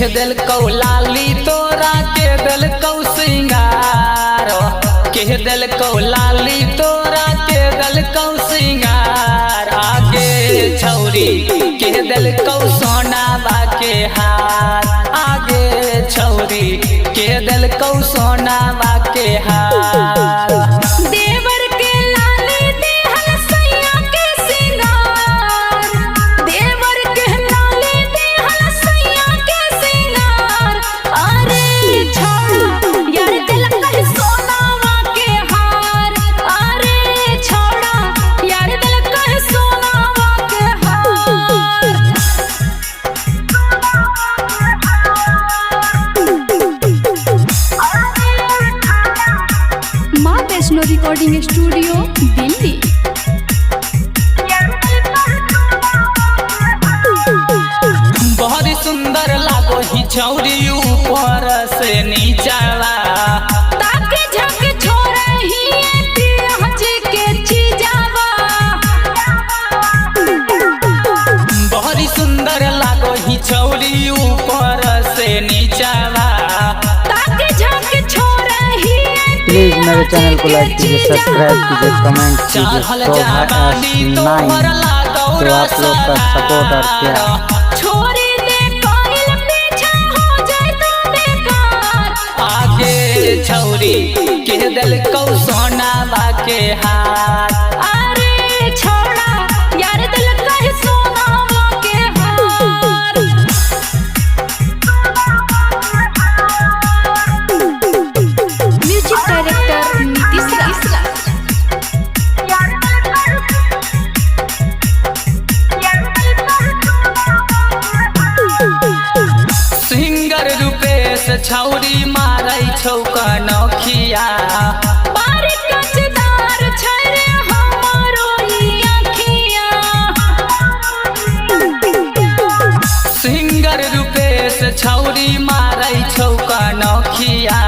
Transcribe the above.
कह दिल कौ लाली तोरा के दिल कौ सिंगार, कह दिल कौ लाली तोरा के दिल कौ सिंगार। आगे छौरी कह दिल कौ सोनावा के हार, आगे छौरी कह दिल कौ सोनावा के हार। देवर के लाली देहल सैया के सिंगार, देवर के लाली देहल सैया के सिंगार। अरे छोड़ा यार दिल कहे सोनावा के हार, अरे छोड़ा यार दिल कहे सोनावा के हार। माँ वैष्णो रिकॉर्डिंग स्टूडियो दिल्ली। बहुत सुंदर लागो ही छौरी ऊपर से नीचावा, ताके झक छोरा ही हज के चीजावा। बहुत सुंदर लागो ही छौरी ऊपर से नीचावा। ताके झक छोरा ही प्लीज मेरे चैनल को लाइक कीजिए, सब्सक्राइब कीजिए, कमेंट कीजिए। चाहल तो जवानी तोहर लागो तो आप लोग का सपोर्ट और प्यार छोरी दे कोइल पीछा हो जाए तो बेकार। आगे छौरी कह दिल कौ सोनावा के हार। अरे छोड़ा यार दिल कहे सोनावा के हार। म्यूजिक डायरेक्टर नीतीश राज। सिंगर रूपेश छौरी मारै छौ कनखिया, बारी कचदार छैरे हमारो ई आँखिया। सिंगर रूपेश छौरी मारै छौ कनखिया।